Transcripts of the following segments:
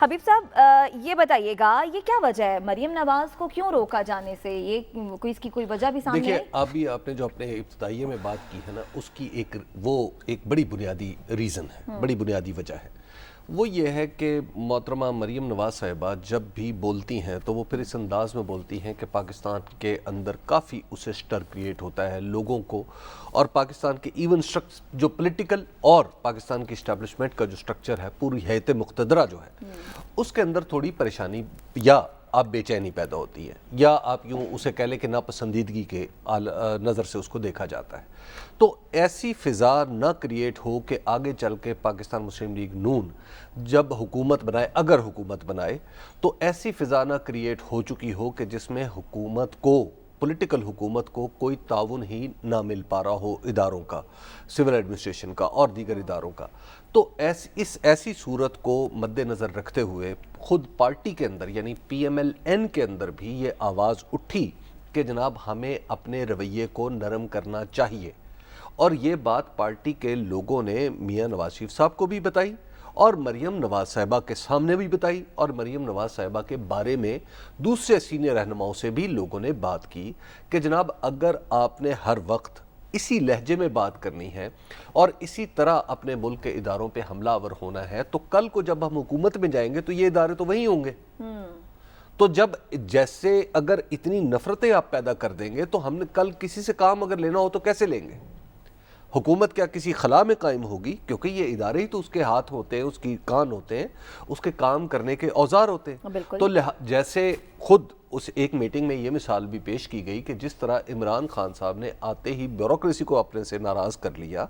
حبیب صاحب یہ بتائیے گا یہ کیا وجہ ہے مریم نواز کو کیوں روکا جانے سے؟ یہ کوئی اس کی کوئی وجہ بھی سامنے دیکھیے ہے؟ ابھی آپ نے جو اپنے ابتدائیے میں بات کی ہے نا، اس کی ایک بڑی بنیادی ریزن ہے، بڑی بنیادی وجہ ہے۔ وہ یہ ہے کہ محترمہ مریم نواز صاحبہ جب بھی بولتی ہیں تو وہ پھر اس انداز میں بولتی ہیں کہ پاکستان کے اندر کافی اسے سٹر کریٹ ہوتا ہے لوگوں کو، اور پاکستان کے ایون جو پولیٹیکل اور پاکستان کی اسٹیبلشمنٹ کا جو سٹرکچر ہے، پوری ہیئت مقتدرہ جو ہے، اس کے اندر تھوڑی پریشانی یا آپ بے چینی پیدا ہوتی ہے، یا آپ یوں اسے کہہ لیں کہ ناپسندیدگی کے نظر سے اس کو دیکھا جاتا ہے۔ تو ایسی فضا نہ کریٹ ہو کہ آگے چل کے پاکستان مسلم لیگ نون جب حکومت بنائے، اگر حکومت بنائے، تو ایسی فضا نہ کریٹ ہو چکی ہو کہ جس میں حکومت کو، پولیٹیکل حکومت کو کوئی تعاون ہی نہ مل پا رہا ہو اداروں کا، سول ایڈمنسٹریشن کا اور دیگر اداروں کا۔ تو ایسی صورت کو مد نظر رکھتے ہوئے خود پارٹی کے اندر یعنی پی ایم ایل این کے اندر بھی یہ آواز اٹھی کہ جناب ہمیں اپنے رویے کو نرم کرنا چاہیے، اور یہ بات پارٹی کے لوگوں نے میاں نواز شریف صاحب کو بھی بتائی اور مریم نواز صاحبہ کے سامنے بھی بتائی، اور مریم نواز صاحبہ کے بارے میں دوسرے سینئر رہنماؤں سے بھی لوگوں نے بات کی کہ جناب اگر آپ نے ہر وقت اسی لہجے میں بات کرنی ہے اور اسی طرح اپنے ملک کے اداروں پہ حملہ آور ہونا ہے، تو کل کو جب ہم حکومت میں جائیں گے تو یہ ادارے تو وہی ہوں گے۔ تو جب جیسے اگر اتنی نفرتیں آپ پیدا کر دیں گے تو ہم نے کل کسی سے کام اگر لینا ہو تو کیسے لیں گے؟ حکومت کیا کسی خلا میں قائم ہوگی؟ کیونکہ یہ ادارے ہی تو اس کے ہاتھ ہوتے ہیں، اس کی کان ہوتے ہیں، اس کے کام کرنے کے اوزار ہوتے ہیں۔ تو جیسے خود اس ایک میٹنگ میں یہ مثال بھی پیش کی گئی کہ جس طرح عمران خان صاحب نے آتے ہی بیوروکریسی کو اپنے سے ناراض کر لیا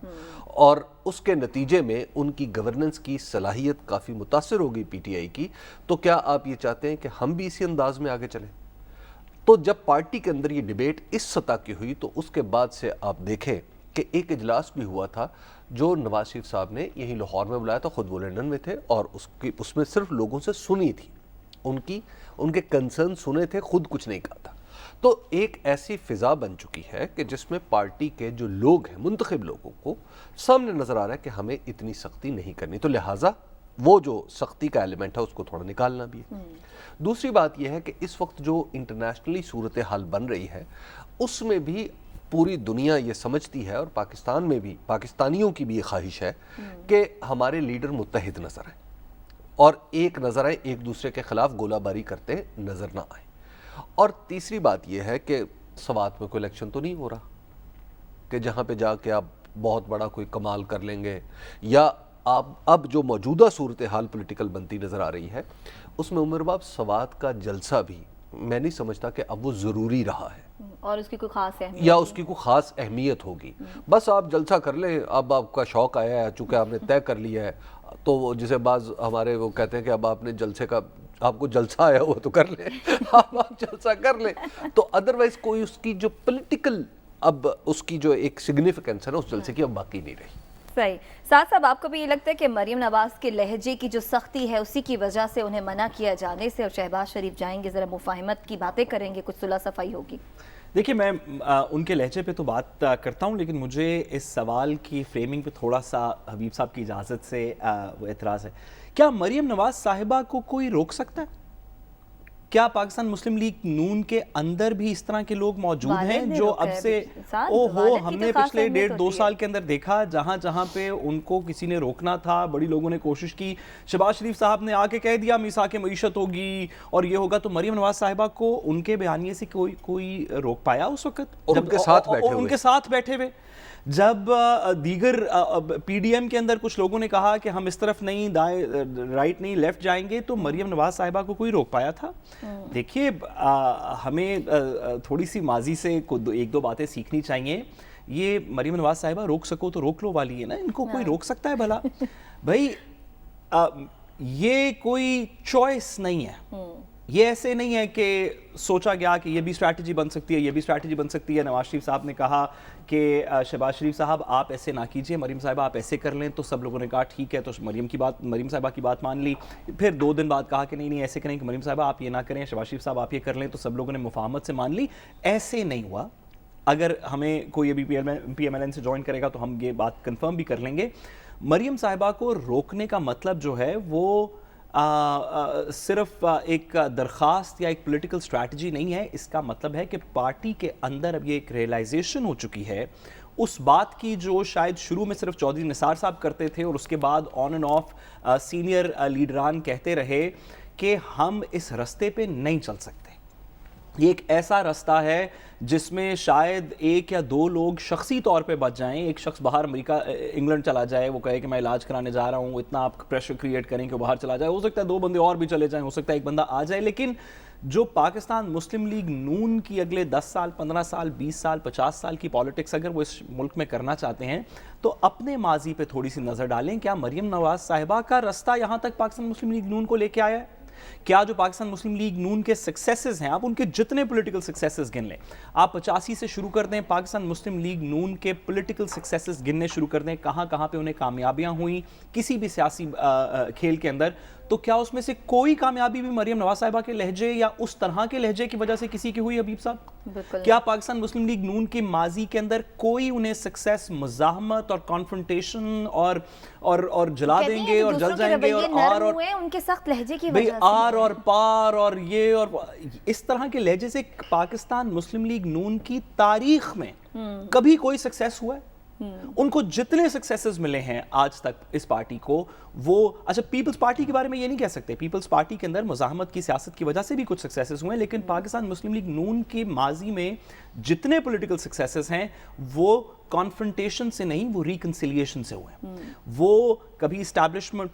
اور اس کے نتیجے میں ان کی گورننس کی صلاحیت کافی متاثر ہو گئی پی ٹی آئی کی، تو کیا آپ یہ چاہتے ہیں کہ ہم بھی اسی انداز میں آگے چلیں؟ تو جب پارٹی کے اندر یہ ڈیبیٹ اس سطح کی ہوئی تو اس کے بعد سے آپ دیکھیں کہ ایک اجلاس بھی ہوا تھا جو نواز شریف صاحب نے یہیں لاہور میں بلایا تھا، خود وہ لندن میں تھے، اور اس میں صرف لوگوں سے سنی تھی، ان کے کنسرن سنے تھے، خود کچھ نہیں کہا تھا۔ تو ایک ایسی فضا بن چکی ہے کہ جس میں پارٹی کے جو لوگ ہیں، منتخب لوگوں کو سامنے نظر آ رہا ہے کہ ہمیں اتنی سختی نہیں کرنی، تو لہٰذا وہ جو سختی کا ایلیمنٹ ہے اس کو تھوڑا نکالنا بھی ہے۔ دوسری بات یہ ہے کہ اس وقت جو انٹرنیشنلی صورتحال بن رہی ہے اس میں بھی پوری دنیا یہ سمجھتی ہے، اور پاکستان میں بھی پاکستانیوں کی بھی یہ خواہش ہے کہ ہمارے لیڈر متحد نظر آئیں اور ایک نظر آئیں، ایک دوسرے کے خلاف گولہ باری کرتے نظر نہ آئیں۔ اور تیسری بات یہ ہے کہ سوات میں کوئی الیکشن تو نہیں ہو رہا کہ جہاں پہ جا کے آپ بہت بڑا کوئی کمال کر لیں گے، یا اب جو موجودہ صورتحال پولیٹیکل بنتی نظر آ رہی ہے اس میں عمر باب سوات کا جلسہ بھی میں نہیں سمجھتا کہ اب وہ ضروری رہا ہے اور اس کی کوئی خاص اہمیت یا اس کی کوئی خاص اہمیت ہوگی۔ بس آپ جلسہ کر لیں، اب آپ کا شوق آیا ہے، چونکہ آپ نے طے کر لیا ہے، تو جسے بعض ہمارے وہ کہتے ہیں کہ اب آپ نے جلسے کا، آپ کو جلسہ آیا ہوا تو کر لیں، آپ جلسہ کر لیں، تو ادروائز کوئی اس کی جو پولیٹیکل اب اس کی جو ایک سگنیفیکنس ہے نا اس جلسے کی اب باقی نہیں رہی۔ صحیح۔ ساتھ صاحب آپ کو بھی یہ لگتا ہے کہ مریم نواز کے لہجے کی جو سختی ہے اسی کی وجہ سے انہیں منع کیا جانے سے، اور شہباز شریف جائیں گے ذرا مفاہمت کی باتیں کریں گے، کچھ صلح صفائی ہوگی؟ دیکھیے میں ان کے لہجے پہ تو بات کرتا ہوں، لیکن مجھے اس سوال کی فریمنگ پہ تھوڑا سا حبیب صاحب کی اجازت سے وہ اعتراض ہے۔ کیا مریم نواز صاحبہ کو کوئی روک سکتا ہے؟ کیا پاکستان مسلم لیگ نون کے اندر بھی اس طرح کے لوگ موجود ہیں جو اب سے ہم نے پچھلے 1.5-2 سال کے اندر دیکھا جہاں جہاں پہ ان کو کسی نے روکنا تھا، بڑی لوگوں نے کوشش کی، شہباز شریف صاحب نے آ کے کہہ دیا میثاق معیشت ہوگی اور یہ ہوگا، تو مریم نواز صاحبہ کو ان کے بیانیے سے کوئی روک پایا اس وقت؟ اور ان کے ساتھ بیٹھے ہوئے جب دیگر پی ڈی ایم کے اندر کچھ لوگوں نے کہا کہ ہم اس طرف نہیں، دائیں رائٹ نہیں لیفٹ جائیں گے، تو مریم نواز صاحبہ کو کوئی روک پایا تھا؟ دیکھیے ہمیں تھوڑی سی ماضی سے 1-2 باتیں سیکھنی چاہیے۔ یہ مریم نواز صاحبہ روک سکو تو روک لو والی ہے نا، ان کو کوئی روک سکتا ہے بھلا؟ بھائی یہ کوئی چوائس نہیں ہے، یہ ایسے نہیں ہے کہ سوچا گیا کہ یہ بھی اسٹریٹجی بن سکتی ہے، یہ بھی اسٹریٹجی بن سکتی ہے۔ نواز شریف صاحب نے کہا کہ شہباز شریف صاحب آپ ایسے نہ کیجئے، مریم صاحبہ آپ ایسے کر لیں، تو سب لوگوں نے کہا ٹھیک ہے، تو مریم صاحبہ کی بات مان لی۔ پھر 2 دن بعد کہا کہ نہیں ایسے کریں کہ مریم صاحبہ آپ یہ نہ کریں، شہباز شریف صاحب آپ یہ کر لیں، تو سب لوگوں نے مفاہمت سے مان لی۔ ایسے نہیں ہوا۔ اگر ہمیں کوئی ابھی پی ایم ایل این سے جوائن کرے گا تو ہم یہ بات کنفرم بھی کر لیں گے۔ مریم صاحبہ کو روکنے کا مطلب جو ہے وہ صرف ایک درخواست یا ایک پولیٹیکل اسٹریٹجی نہیں ہے. اس کا مطلب ہے کہ پارٹی کے اندر اب یہ ایک ریئلائزیشن ہو چکی ہے اس بات کی جو شاید شروع میں صرف چودھری نثار صاحب کرتے تھے اور اس کے بعد آن اینڈ آف سینئر لیڈران کہتے رہے کہ ہم اس رستے پہ نہیں چل سکتے. یہ ایک ایسا رستہ ہے جس میں شاید ایک یا دو لوگ شخصی طور پہ بچ جائیں. ایک شخص باہر امریکہ انگلینڈ چلا جائے, وہ کہے کہ میں علاج کرانے جا رہا ہوں, اتنا آپ پریشر کریٹ کریں کہ وہ باہر چلا جائے. ہو سکتا ہے دو بندے اور بھی چلے جائیں, ہو سکتا ہے ایک بندہ آ جائے. لیکن جو پاکستان مسلم لیگ نون کی اگلے 10 سال 15 سال 20 سال 50 سال کی پالیٹکس اگر وہ اس ملک میں کرنا چاہتے ہیں تو اپنے ماضی پہ تھوڑی سی نظر ڈالیں. کیا مریم نواز صاحبہ کا رستہ یہاں تک پاکستان مسلم لیگ نون کو لے کے آیا ہے؟ کیا جو پاکستان مسلم لیگ نون کے سکسیسز ہیں, آپ ان کے جتنے پولیٹیکل سکسیسز گن لیں, آپ 85 سے شروع کر دیں, پاکستان مسلم لیگ نون کے پولیٹیکل سکسیسز گننے شروع کر دیں, کہاں کہاں پہ انہیں کامیابیاں ہوئیں کسی بھی سیاسی کھیل کے اندر, تو کیا اس میں سے کوئی کامیابی بھی مریم نواز صاحبہ کے لہجے یا اس طرح کے لہجے کی وجہ سے کسی کی ہوئی؟ حبیب صاحب, کیا پاکستان مسلم لیگ نون کے ماضی کے اندر کوئی انہیں سکسیس مزاحمت اور کانفرنٹیشن اور جلا دیں گے اور جل جائیں گے اور ان کے سخت لہجے کی بھئی وجہ سے آر اور پار اور یہ اور اس طرح کے لہجے سے پاکستان مسلم لیگ نون کی تاریخ میں کبھی کوئی سکسیس ہوا ہے؟ ان کو جتنے سکسیسز ملے ہیں آج تک اس پارٹی کو, وہ اچھا پیپلز پارٹی کے بارے میں یہ نہیں کہہ سکتے, پیپلز پارٹی کے اندر مزاحمت کی سیاست کی وجہ سے بھی کچھ سکسیسز ہوئے, لیکن پاکستان مسلم لیگ نون کے ماضی میں جتنے پولیٹیکل سکسیسز ہیں وہ کانفرنٹیشن سے نہیں, وہ ریکنسیلیشن سے ہوئے ہیں. وہ کبھی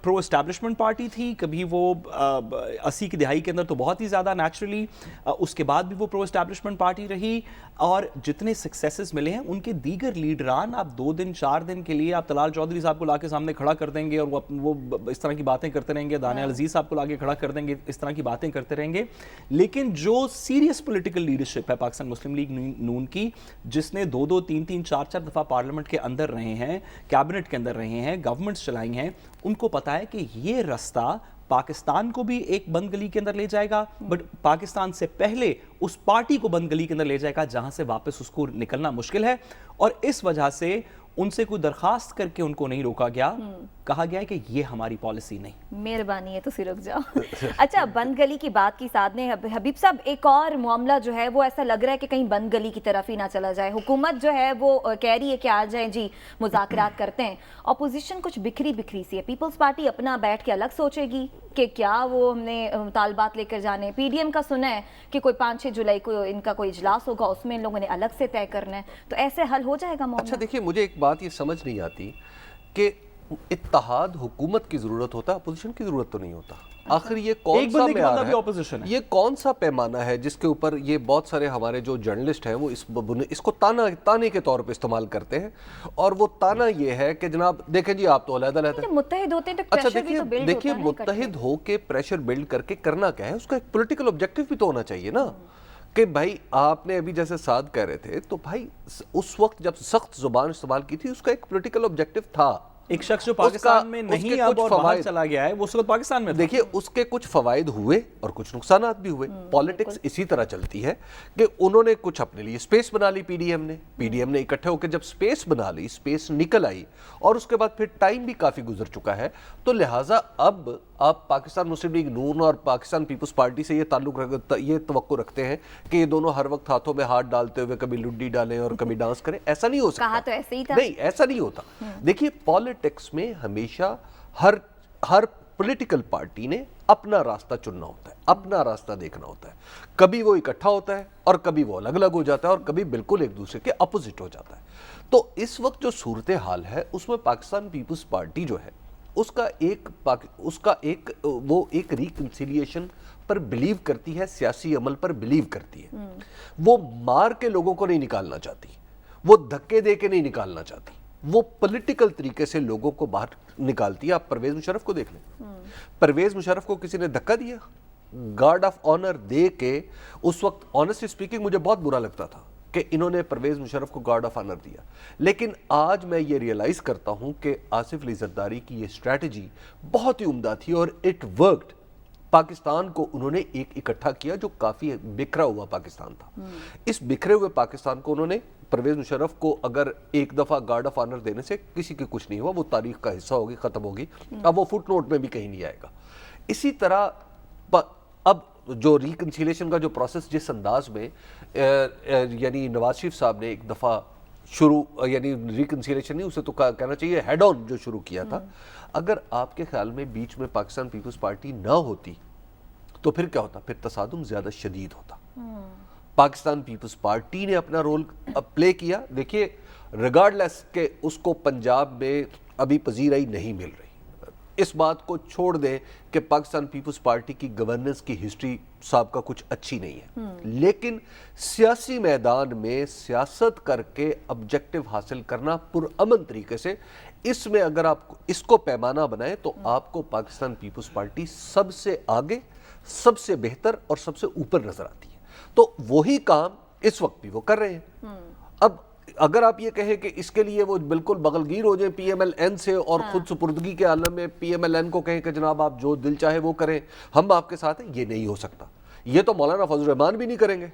پرو اسٹیبلشمنٹ پارٹی تھی, کبھی وہ 80 کی دہائی کے اندر تو بہت ہی زیادہ نیچرلی, اس کے بعد بھی وہ پرو اسٹیبلشمنٹ پارٹی رہی, اور جتنے سکسیسز ملے ہیں ان کے دیگر لیڈران آپ 2 دن 4 دن کے لیے آپ طلال چودھری صاحب کو لا کے سامنے کھڑا کر دیں گے اور وہ اس طرح کی باتیں کرتے رہیں گے, دانیال عزیز صاحب کو لا کے کھڑا کر دیں گے, اس طرح کی باتیں کرتے رہیں گے. لیکن جو سیریس پولیٹیکل لیڈرشپ ہے پاکستان مسلم لیگ نون کی, جس نے 2 3 4 دفعہ پارلیمنٹ کے اندر رہے ہیں, کیبنٹ کے اندر رہے ہیں, گورنمنٹس چلائی ہیں, ان کو پتا ہے کہ یہ رستہ پاکستان کو بھی ایک بند گلی کے اندر لے جائے گا, بٹ پاکستان سے پہلے اس پارٹی کو بند گلی کے اندر لے جائے گا جہاں سے واپس اس کو نکلنا مشکل ہے. اور اس وجہ سے ان سے کوئی درخواست کر کے ان کو نہیں روکا گیا, کہا گیا ہے کہ یہ ہماری پالیسی نہیں. مہربانی ہے تسی رک جاؤ. اچھا, بند گلی کی بات کی ساتھ نے حبیب صاحب ایک اور معاملہ جو ہے وہ ایسا لگ رہا ہے کہ کہیں بند گلی کی طرف ہی نہ چلا جائے. حکومت جو ہے وہ کہہ رہی ہے کہ آ جائیں جی مذاکرات کرتے ہیں, اپوزیشن کچھ بکھری سی ہے. پیپلز پارٹی اپنا بیٹھ کے الگ سوچے گی کہ کیا وہ ہم نے مطالبات لے کر جانے. پی ڈی ایم کا سنا ہے کہ کوئی 5-6 جولائی کو ان کا کوئی اجلاس ہوگا, اس میں ان لوگوں نے الگ سے طے کرنا ہے, تو ایسے حل ہو جائے گا معاملہ؟ اچھا دیکھیے, مجھے ایک بات یہ سمجھ نہیں آتی کہ اتحاد حکومت کی ضرورت ہوتا ہے, اپوزیشن کی ضرورت تو نہیں ہوتا. آخر یہ کون سا معیار ہے, یہ کون سا پیمانہ ہے جس کے اوپر یہ بہت سارے ہمارے جو جرنلسٹ ہیں وہ اس کو تانے کے طور پہ استعمال کرتے ہیں, اور وہ تانا یہ ہے کہ جناب دیکھیں جی آپ تو علیحدہ متحد ہوتے ہیں تو اچھا پریشر بھی تو بلڈ ہوتا ہے. دیکھیے متحد ہو کے پریشر بلڈ کر کے کرنا کیا ہے, اس کا ایک پولیٹیکل آبجیکٹیو بھی تو ہونا چاہیے نا, کہ بھائی آپ نے ابھی جیسے سعد کہہ رہے تھے, تو بھائی اس وقت جب سخت زبان استعمال کی تھی اس کا ایک پولیٹیکل آبجیکٹیو تھا. ایک شخص جو پاکستان میں نہیں اب اور باہر چلا گیا ہے وہ اس وقت پاکستان میں. دیکھیے اس کے کچھ فوائد ہوئے اور کچھ نقصانات بھی ہوئے. پالیٹکس اسی طرح چلتی ہے کہ انہوں نے کچھ اپنے لیے سپیس بنا لی, پی ڈی ایم نے اکٹھے ہو کے جب سپیس بنا لی, سپیس نکل آئی, اور اس کے بعد پھر ٹائم بھی کافی گزر چکا ہے, تو لہٰذا اب آپ پاکستان مسلم لیگ نون اور پاکستان پیپلز پارٹی سے یہ توقع رکھتے ہیں کہ یہ دونوں ہر وقت ہاتھوں میں ہاتھ ڈالتے ہوئے کبھی لڈی ڈالیں اور کبھی ڈانس کریں. ایسا نہیں ہو سکتا. کہا تو ایسے ہی تھا. نہیں, ایسا نہیں ہوتا. دیکھیے پالیٹکس میں ہمیشہ ہر پولیٹیکل پارٹی نے اپنا راستہ چننا ہوتا ہے, اپنا راستہ دیکھنا ہوتا ہے. کبھی وہ اکٹھا ہوتا ہے اور کبھی وہ الگ الگ ہو جاتا ہے اور کبھی بالکل ایک دوسرے کے اپوزٹ ہو جاتا ہے. تو اس وقت جو صورتحال ہے اس میں پاکستان پیپلز پارٹی جو ہے اس کا ایک ریکنسیلیشن پر بلیو کرتی ہے, سیاسی عمل پر بلیو کرتی ہے. وہ مار کے لوگوں کو نہیں نکالنا چاہتی, وہ دھکے دے کے نہیں نکالنا چاہتی, وہ پولیٹیکل طریقے سے لوگوں کو باہر نکالتی ہے. آپ پرویز مشرف کو دیکھ لیں, پرویز مشرف کو کسی نے دھکا دیا, گارڈ آف آنر دے کے. اس وقت آنیسٹلی اسپیکنگ مجھے بہت برا لگتا تھا کہ انہوں نے پرویز مشرف کو گارڈ آف آنر دیا, لیکن آج میں یہ ریئلائز کرتا ہوں کہ آصف علی زرداری کی یہ اسٹریٹجی بہت ہی عمدہ تھی اور اٹ ورکڈ. پاکستان کو انہوں نے ایک اکٹھا کیا جو کافی بکھرا ہوا پاکستان تھا. اس بکھرے ہوئے پاکستان کو انہوں نے, پرویز مشرف کو اگر ایک دفعہ گارڈ آف آنر دینے سے کسی کی کچھ نہیں ہوا, وہ تاریخ کا حصہ ہوگی, ختم ہوگی, اب وہ فٹ نوٹ میں بھی کہیں نہیں آئے گا. اسی طرح اب جو ریکنسیلیشن کا جو پروسیس جس انداز میں یعنی نواز شریف صاحب نے ایک دفعہ شروع یعنی ریکنسیلیشن نہیں اسے تو کہنا چاہیے ہیڈ آن جو شروع کیا تھا، اگر آپ کے خیال میں بیچ میں پاکستان پیپلز پارٹی نہ ہوتی تو پھر کیا ہوتا؟ پھر تصادم زیادہ شدید ہوتا. پاکستان پیپلز پارٹی نے اپنا رول پلے کیا. دیکھیے ریگارڈلیس کہ اس کو پنجاب میں ابھی پذیرائی نہیں مل رہی، اس بات کو چھوڑ دیں کہ پاکستان پیپلز پارٹی کی گورننس کی ہسٹری صاحب کا کچھ اچھی نہیں ہے، لیکن سیاسی میدان میں سیاست کر کے آبجیکٹو حاصل کرنا پرامن طریقے سے، اس میں اگر آپ اس کو پیمانہ بنائیں تو آپ کو پاکستان پیپلز پارٹی سب سے آگے، سب سے بہتر اور سب سے اوپر نظر آتی ہے. تو وہی کام اس وقت بھی وہ کر رہے ہیں. اب اگر آپ یہ کہیں کہ اس کے لیے وہ بالکل بغلگیر ہو جائیں پی ایم ایل این سے اور خود سپردگی کے عالم میں پی ایم ایل این کو کہیں کہ جناب آپ جو دل چاہے وہ کریں، ہم آپ کے ساتھ ہیں، یہ نہیں ہو سکتا. یہ تو مولانا فضل الرحمان بھی نہیں کریں گے.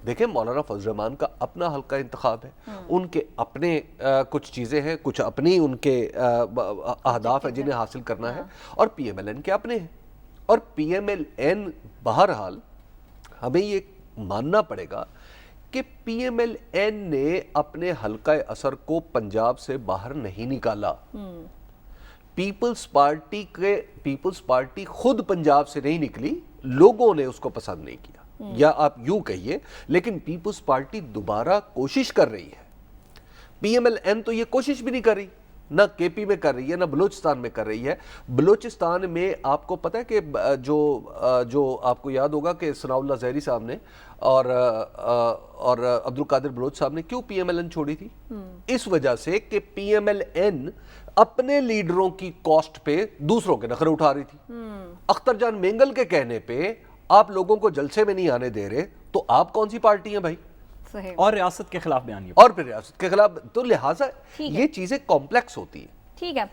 دیکھیں مولانا فضل الرحمان کا اپنا حلقہ انتخاب ہے، ان کے اپنے کچھ چیزیں ہیں، کچھ اپنی ان کے اہداف ہیں جنہیں حاصل کرنا ہے، اور پی ایم ایل این کے اپنے ہیں. اور پی ایم ایل این بہرحال ہمیں یہ ماننا پڑے گا کہ پی ایم ایل این نے اپنے حلقہ اثر کو پنجاب سے باہر نہیں نکالا. پیپلز پارٹی خود پنجاب سے نہیں نکلی، لوگوں نے اس کو پسند نہیں کیا، یا آپ یوں کہیے، لیکن پیپلز پارٹی دوبارہ کوشش کر رہی ہے. پی ایم ایل این تو یہ کوشش بھی نہیں کر رہی، نہ کے پی میں کر رہی ہے، نہ بلوچستان میں کر رہی ہے. بلوچستان میں آپ کو پتہ ہے کہ جو آپ کو یاد ہوگا کہ ثناء اللہ زہری صاحب نے اور عبد القادر بلوچ صاحب نے کیوں پی ایم ایل این چھوڑی تھی؟ اس وجہ سے کہ پی ایم ایل این اپنے لیڈروں کی کاسٹ پہ دوسروں کے نخرے اٹھا رہی تھی. اختر جان مینگل کے کہنے پہ آپ لوگوں کو جلسے میں نہیں آنے دے رہے، تو آپ کون سی پارٹی ہیں بھائی؟ اور ریاست کے خلاف بیان، اور پھر ریاست کے خلاف. تو لہٰذا یہ چیزیں کمپلیکس ہوتی ہیں. ٹھیک ہے.